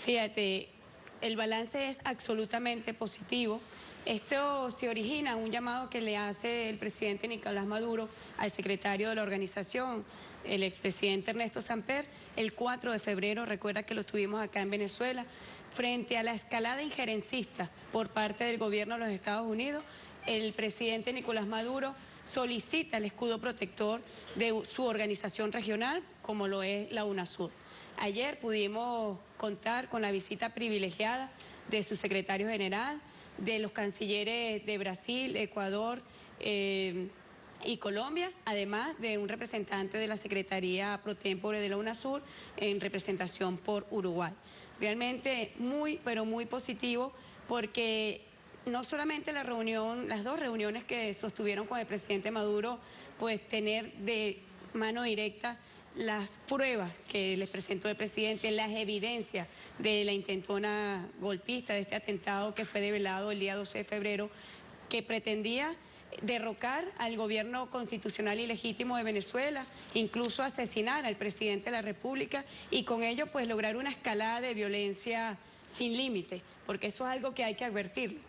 Fíjate, el balance es absolutamente positivo. Esto se origina en un llamado que le hace el presidente Nicolás Maduro al secretario de la organización, el expresidente Ernesto Samper, el 4 de febrero, recuerda que lo tuvimos acá en Venezuela, frente a la escalada injerencista por parte del gobierno de los Estados Unidos. El presidente Nicolás Maduro solicita el escudo protector de su organización regional, como lo es la UNASUR. Ayer pudimos contar con la visita privilegiada de su secretario general, de los cancilleres de Brasil, Ecuador y Colombia, además de un representante de la Secretaría Pro Tempore de la UNASUR en representación por Uruguay. Realmente muy, pero muy positivo, porque no solamente la reunión, las dos reuniones que sostuvieron con el presidente Maduro, pues tener de mano directa las pruebas que les presentó el presidente, las evidencias de la intentona golpista de este atentado que fue develado el día 12 de febrero, que pretendía derrocar al gobierno constitucional y legítimo de Venezuela, incluso asesinar al presidente de la República y con ello pues lograr una escalada de violencia sin límite, porque eso es algo que hay que advertir.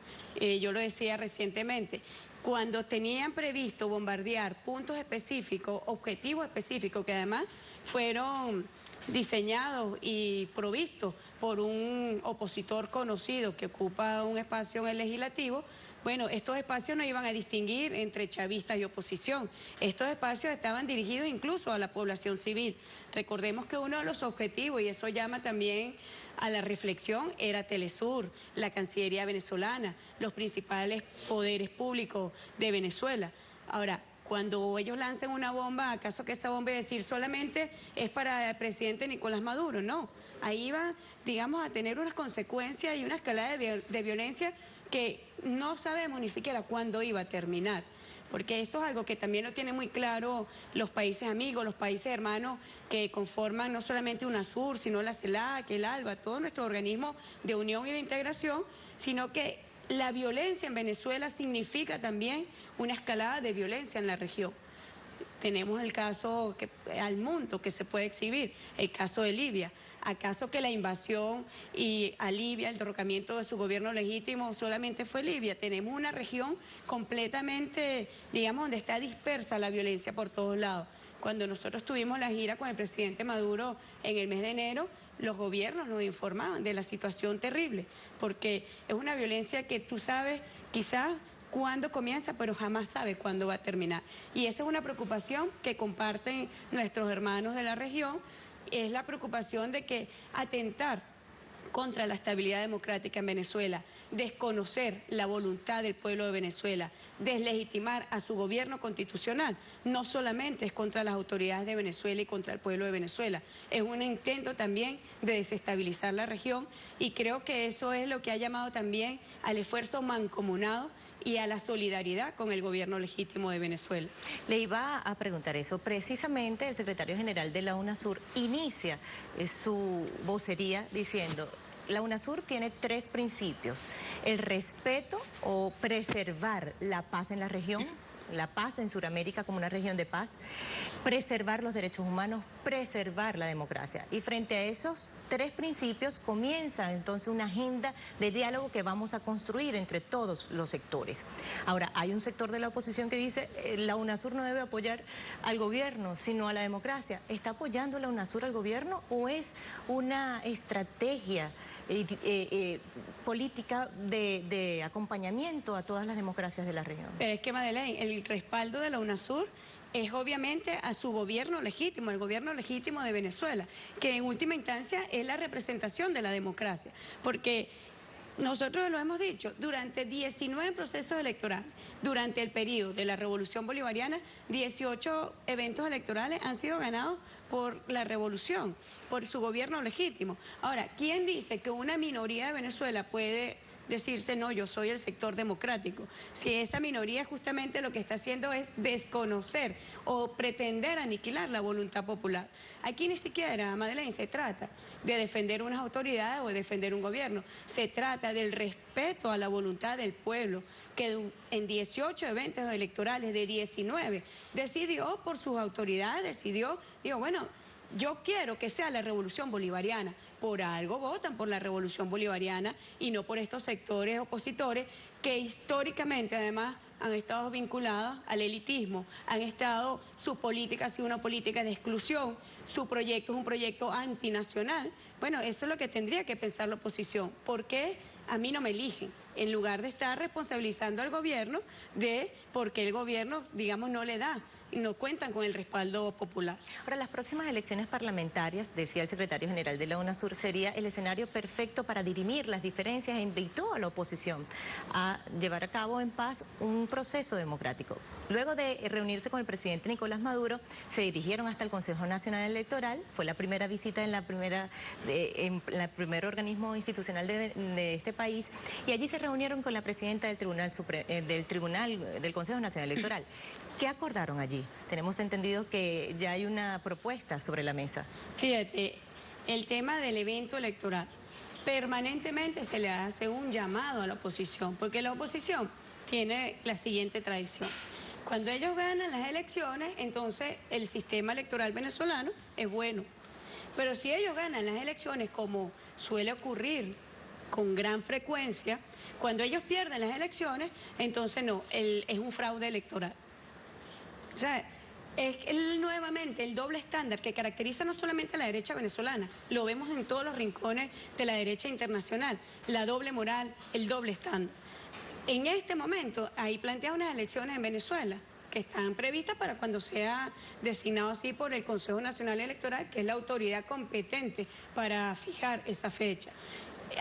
Yo lo decía recientemente. Cuando tenían previsto bombardear puntos específicos, objetivos específicos, que además fueron diseñados y provistos por un opositor conocido que ocupa un espacio en el legislativo, bueno, estos espacios no iban a distinguir entre chavistas y oposición. Estos espacios estaban dirigidos incluso a la población civil. Recordemos que uno de los objetivos, y eso llama también a la reflexión, era Telesur, la Cancillería venezolana, los principales poderes públicos de Venezuela. Ahora, cuando ellos lancen una bomba, ¿acaso que esa bomba, es decir, solamente es para el presidente Nicolás Maduro? No, ahí va, digamos, a tener unas consecuencias y una escalada de violencia que no sabemos ni siquiera cuándo iba a terminar. Porque esto es algo que también lo tienen muy claro los países amigos, los países hermanos que conforman no solamente UNASUR, sino la CELAC, el ALBA, todo nuestro organismo de unión y de integración, sino que la violencia en Venezuela significa también una escalada de violencia en la región. Tenemos el caso al mundo que se puede exhibir, el caso de Libia. ¿Acaso que la invasión y a Libia, el derrocamiento de su gobierno legítimo, solamente fue Libia? Tenemos una región completamente, digamos, donde está dispersa la violencia por todos lados. Cuando nosotros tuvimos la gira con el presidente Maduro en el mes de enero, los gobiernos nos informaban de la situación terrible, porque es una violencia que tú sabes quizás cuándo comienza, pero jamás sabes cuándo va a terminar. Y esa es una preocupación que comparten nuestros hermanos de la región, es la preocupación de que atentar contra la estabilidad democrática en Venezuela, desconocer la voluntad del pueblo de Venezuela, deslegitimar a su gobierno constitucional, no solamente es contra las autoridades de Venezuela y contra el pueblo de Venezuela, es un intento también de desestabilizar la región y creo que eso es lo que ha llamado también al esfuerzo mancomunado y a la solidaridad con el gobierno legítimo de Venezuela. Le iba a preguntar eso. Precisamente el secretario general de la UNASUR inicia su vocería diciendo: la UNASUR tiene 3 principios: el respeto o preservar la paz en la región, la paz en Sudamérica como una región de paz, preservar los derechos humanos, preservar la democracia. Y frente a esos 3 principios comienza entonces una agenda de diálogo que vamos a construir entre todos los sectores. Ahora, hay un sector de la oposición que dice la UNASUR no debe apoyar al gobierno, sino a la democracia. ¿Está apoyando la UNASUR al gobierno o es una estrategia política de acompañamiento a todas las democracias de la región? Pero es que, Madeleine, el respaldo de la UNASUR es obviamente a su gobierno legítimo, el gobierno legítimo de Venezuela, que en última instancia es la representación de la democracia, porque nosotros lo hemos dicho, durante 19 procesos electorales, durante el periodo de la Revolución Bolivariana, 18 eventos electorales han sido ganados por la revolución, por su gobierno legítimo. Ahora, ¿quién dice que una minoría de Venezuela puede decirse, no, yo soy el sector democrático? Si esa minoría justamente lo que está haciendo es desconocer o pretender aniquilar la voluntad popular. Aquí ni siquiera, Madeleine, se trata de defender unas autoridades o de defender un gobierno. Se trata del respeto a la voluntad del pueblo, que en 18 eventos electorales de 19 decidió por sus autoridades, dijo, bueno, yo quiero que sea la revolución bolivariana, por algo votan por la revolución bolivariana y no por estos sectores opositores que históricamente además han estado vinculados al elitismo, su política ha sido una política de exclusión, su proyecto es un proyecto antinacional. Bueno, eso es lo que tendría que pensar la oposición. ¿Por qué a mí no me eligen? En lugar de estar responsabilizando al gobierno de por qué el gobierno, digamos, no le da, no cuentan con el respaldo popular. Ahora, las próximas elecciones parlamentarias, decía el secretario general de la UNASUR, sería el escenario perfecto para dirimir las diferencias e invitó a la oposición a llevar a cabo en paz un proceso democrático. Luego de reunirse con el presidente Nicolás Maduro, se dirigieron hasta el Consejo Nacional Electoral, fue la primera visita en el primer organismo institucional de este país, y allí se reunieron con la presidenta del Consejo Nacional Electoral. ¿Qué acordaron allí? Tenemos entendido que ya hay una propuesta sobre la mesa. Fíjate, el tema del evento electoral, permanentemente se le hace un llamado a la oposición, porque la oposición tiene la siguiente tradición. Cuando ellos ganan las elecciones, entonces el sistema electoral venezolano es bueno. Pero si ellos ganan las elecciones, como suele ocurrir con gran frecuencia, cuando ellos pierden las elecciones, entonces no, es un fraude electoral. O sea, es nuevamente el doble estándar que caracteriza no solamente a la derecha venezolana, lo vemos en todos los rincones de la derecha internacional, la doble moral, el doble estándar. En este momento, ahí plantea unas elecciones en Venezuela que están previstas para cuando sea designado así por el Consejo Nacional Electoral, que es la autoridad competente para fijar esa fecha.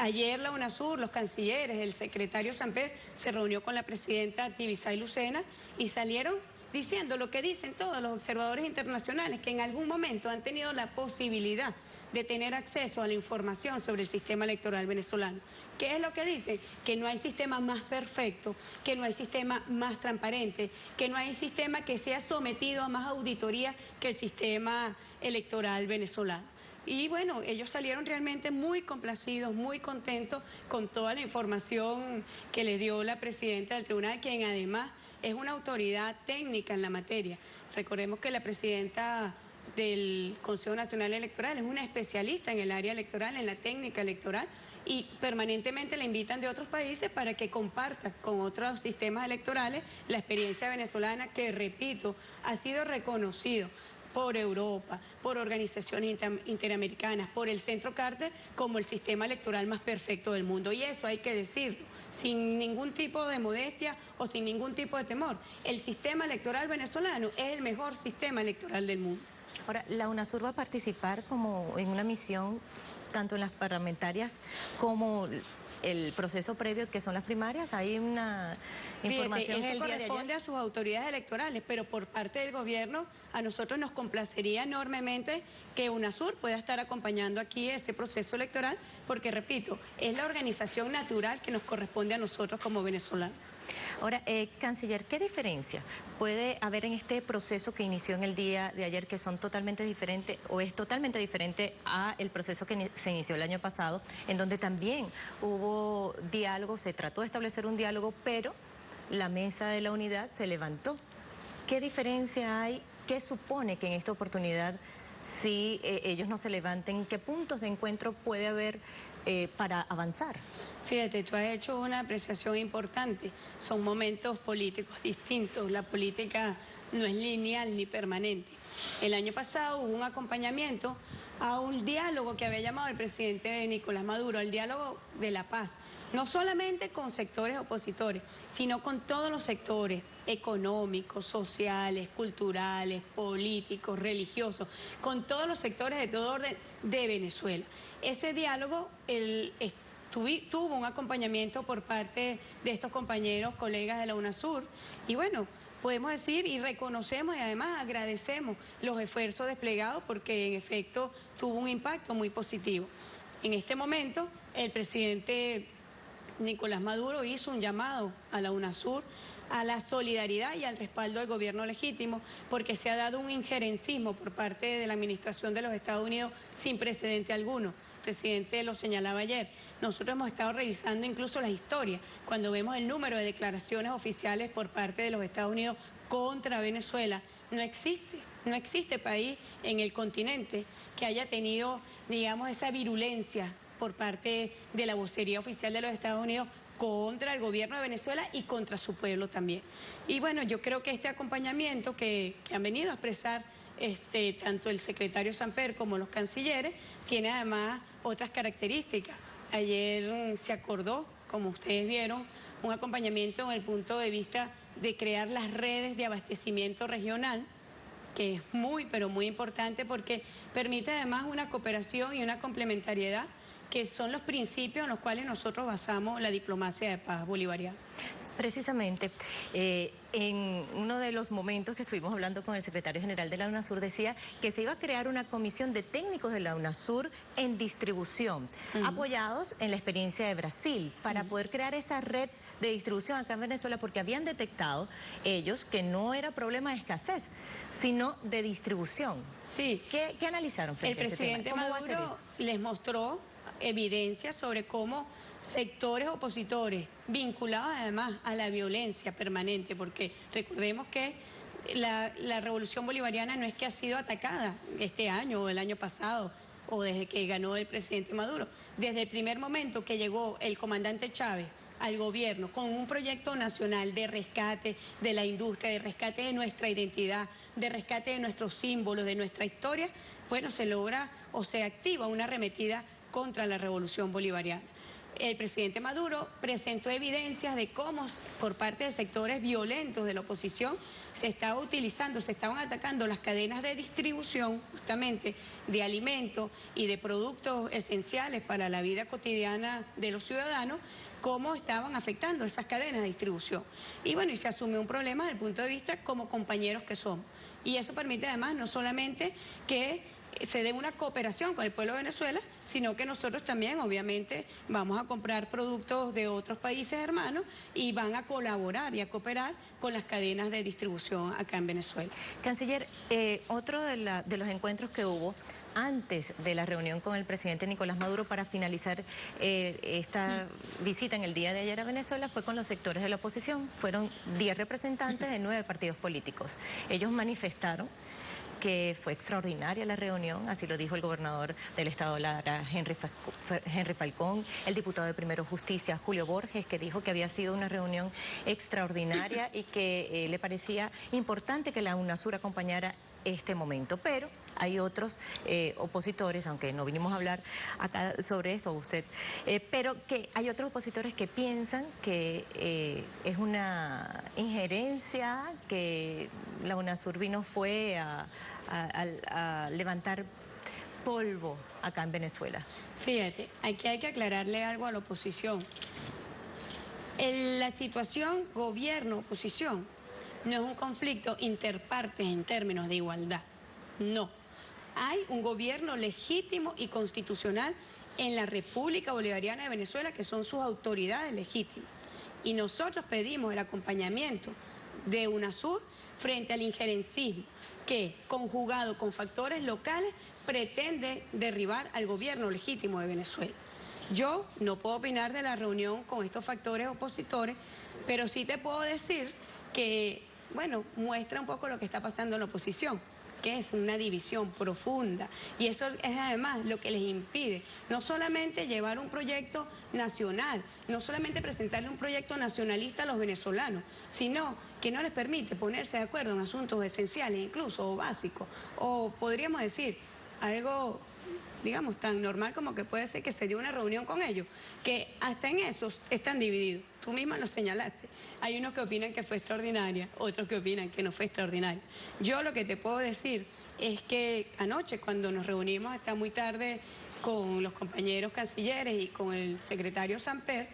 Ayer la UNASUR, los cancilleres, el secretario Samper se reunió con la presidenta Tibisay Lucena y salieron diciendo lo que dicen todos los observadores internacionales, que en algún momento han tenido la posibilidad de tener acceso a la información sobre el sistema electoral venezolano. ¿Qué es lo que dicen? Que no hay sistema más perfecto, que no hay sistema más transparente, que no hay sistema que sea sometido a más auditoría que el sistema electoral venezolano. Y bueno, ellos salieron realmente muy complacidos, muy contentos con toda la información que le dio la presidenta del tribunal, quien además es una autoridad técnica en la materia. Recordemos que la presidenta del Consejo Nacional Electoral es una especialista en el área electoral, en la técnica electoral, y permanentemente la invitan de otros países para que comparta con otros sistemas electorales la experiencia venezolana que, repito, ha sido reconocido por Europa, por organizaciones interamericanas, por el Centro Carter como el sistema electoral más perfecto del mundo. Y eso hay que decirlo, sin ningún tipo de modestia o sin ningún tipo de temor. El sistema electoral venezolano es el mejor sistema electoral del mundo. Ahora, la UNASUR va a participar como en una misión, tanto en las parlamentarias como el proceso previo que son las primarias. Hay una información eso el día de corresponde a sus autoridades electorales, pero por parte del gobierno a nosotros nos complacería enormemente que UNASUR pueda estar acompañando aquí ese proceso electoral, porque repito, es la organización natural que nos corresponde a nosotros como venezolanos. Ahora, canciller, ¿qué diferencia puede haber en este proceso que inició en el día de ayer, que son totalmente diferentes o es totalmente diferente a el proceso que se inició el año pasado, en donde también hubo diálogo, se trató de establecer un diálogo, pero la mesa de la unidad se levantó? ¿Qué diferencia hay? ¿Qué supone que en esta oportunidad si ellos no se levanten y qué puntos de encuentro puede haber para avanzar? Fíjate, tú has hecho una apreciación importante. Son momentos políticos distintos. La política no es lineal ni permanente. El año pasado hubo un acompañamiento a un diálogo que había llamado el presidente Nicolás Maduro, el diálogo de la paz, no solamente con sectores opositores, sino con todos los sectores económicos, sociales, culturales, políticos, religiosos, con todos los sectores de todo orden de Venezuela. Ese diálogo, tuvo un acompañamiento por parte de estos compañeros, colegas de la UNASUR, y bueno, podemos decir y reconocemos y además agradecemos los esfuerzos desplegados porque en efecto tuvo un impacto muy positivo. En este momento, el presidente Nicolás Maduro hizo un llamado a la UNASUR a la solidaridad y al respaldo del gobierno legítimo, porque se ha dado un injerencismo por parte de la administración de los Estados Unidos sin precedente alguno. El presidente lo señalaba ayer. Nosotros hemos estado revisando incluso la historia, cuando vemos el número de declaraciones oficiales por parte de los Estados Unidos contra Venezuela. No existe país en el continente que haya tenido digamos, esa virulencia por parte de la vocería oficial de los Estados Unidos contra el gobierno de Venezuela y contra su pueblo también. Y bueno, yo creo que este acompañamiento que han venido a expresar tanto el secretario Samper como los cancilleres, tiene además otras características. Ayer se acordó, como ustedes vieron, un acompañamiento en el punto de vista de crear las redes de abastecimiento regional, que es muy, pero muy importante porque permite además una cooperación y una complementariedad que son los principios en los cuales nosotros basamos la diplomacia de paz bolivariana. Precisamente, en uno de los momentos que estuvimos hablando con el secretario general de la UNASUR, decía que se iba a crear una comisión de técnicos de la UNASUR en distribución, apoyados en la experiencia de Brasil, para poder crear esa red de distribución acá en Venezuela, porque habían detectado ellos que no era problema de escasez, sino de distribución. Sí. ¿Qué analizaron frente a ese tema? El presidente Maduro les mostró evidencia sobre cómo sectores opositores vinculados además a la violencia permanente, porque recordemos que la revolución bolivariana no es que ha sido atacada este año o el año pasado o desde que ganó el presidente Maduro. Desde el primer momento que llegó el comandante Chávez al gobierno con un proyecto nacional de rescate de la industria, de rescate de nuestra identidad, de rescate de nuestros símbolos, de nuestra historia, bueno, se logra o se activa una arremetida contra la revolución bolivariana. El presidente Maduro presentó evidencias de cómo por parte de sectores violentos de la oposición se estaban atacando las cadenas de distribución justamente de alimentos y de productos esenciales para la vida cotidiana de los ciudadanos, cómo estaban afectando esas cadenas de distribución. Y bueno, y se asumió un problema desde el punto de vista como compañeros que somos. Y eso permite además no solamente que se dé una cooperación con el pueblo de Venezuela, sino que nosotros también, obviamente, vamos a comprar productos de otros países hermanos y van a colaborar y a cooperar con las cadenas de distribución acá en Venezuela. Canciller, otro de los encuentros que hubo antes de la reunión con el presidente Nicolás Maduro para finalizar esta visita en el día de ayer a Venezuela fue con los sectores de la oposición. Fueron 10 representantes de 9 partidos políticos. Ellos manifestaron que fue extraordinaria la reunión, así lo dijo el gobernador del estado Lara, Henry Falcón, el diputado de Primero Justicia, Julio Borges, que dijo que había sido una reunión extraordinaria y que le parecía importante que la UNASUR acompañara este momento, pero hay otros opositores, aunque no vinimos a hablar acá sobre esto, usted, pero que hay otros opositores que piensan que es una injerencia, que la UNASUR vino fue a levantar polvo acá en Venezuela. Fíjate, aquí hay que aclararle algo a la oposición. La situación gobierno-oposición no es un conflicto interpartes en términos de igualdad, no. Hay un gobierno legítimo y constitucional en la República Bolivariana de Venezuela, que son sus autoridades legítimas. Y nosotros pedimos el acompañamiento de UNASUR frente al injerencismo que, conjugado con factores locales, pretende derribar al gobierno legítimo de Venezuela. Yo no puedo opinar de la reunión con estos factores opositores, pero sí te puedo decir que, bueno, muestra un poco lo que está pasando en la oposición, que es una división profunda, y eso es además lo que les impide no solamente llevar un proyecto nacional, no solamente presentarle un proyecto nacionalista a los venezolanos, sino que no les permite ponerse de acuerdo en asuntos esenciales incluso, o básicos, o podríamos decir algo, digamos, tan normal como que puede ser que se dio una reunión con ellos, que hasta en eso están divididos. Tú misma lo señalaste. Hay unos que opinan que fue extraordinaria, otros que opinan que no fue extraordinaria. Yo lo que te puedo decir es que anoche, cuando nos reunimos hasta muy tarde con los compañeros cancilleres y con el secretario Samper,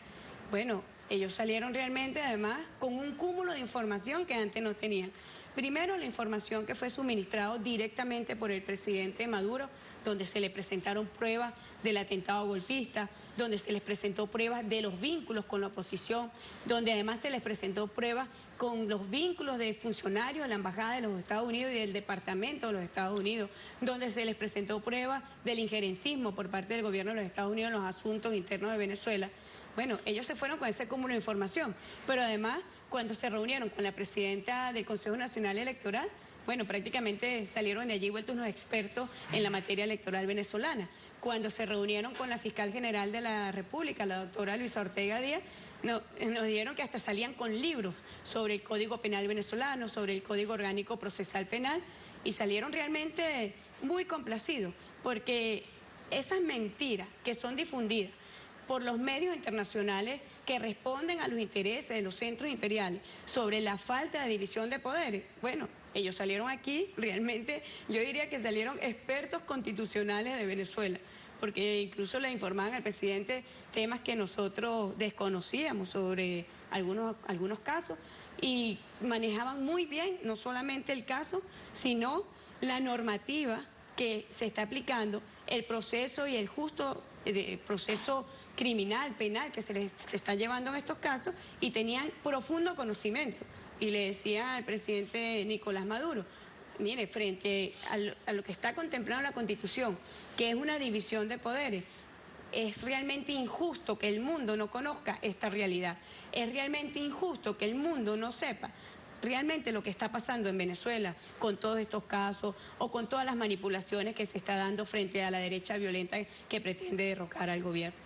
bueno, ellos salieron realmente además con un cúmulo de información que antes no tenían. Primero, la información que fue suministrado directamente por el presidente Maduro, donde se le presentaron pruebas del atentado golpista, donde se les presentó pruebas de los vínculos con la oposición, donde además se les presentó pruebas con los vínculos de funcionarios de la Embajada de los Estados Unidos y del Departamento de los Estados Unidos, donde se les presentó pruebas del injerencismo por parte del gobierno de los Estados Unidos en los asuntos internos de Venezuela. Bueno, ellos se fueron con ese cúmulo de información, pero además, cuando se reunieron con la presidenta del Consejo Nacional Electoral, bueno, prácticamente salieron de allí vueltos unos expertos en la materia electoral venezolana. cuando se reunieron con la fiscal general de la República, la doctora Luisa Ortega Díaz, nos dijeron que hasta salían con libros sobre el Código Penal venezolano, sobre el Código Orgánico Procesal Penal, y salieron realmente muy complacidos, porque esas mentiras que son difundidas por los medios internacionales que responden a los intereses de los centros imperiales sobre la falta de división de poderes, bueno, ellos salieron aquí, realmente yo diría que salieron expertos constitucionales de Venezuela, porque incluso le informaban al presidente temas que nosotros desconocíamos sobre algunos casos, y manejaban muy bien no solamente el caso, sino la normativa que se está aplicando, el proceso y el justo proceso criminal, penal que se está llevando en estos casos, y tenían profundo conocimiento. Y le decía al presidente Nicolás Maduro, mire, frente a lo que está contemplado en la Constitución, que es una división de poderes, es realmente injusto que el mundo no conozca esta realidad. Es realmente injusto que el mundo no sepa realmente lo que está pasando en Venezuela con todos estos casos o con todas las manipulaciones que se está dando frente a la derecha violenta que pretende derrocar al gobierno.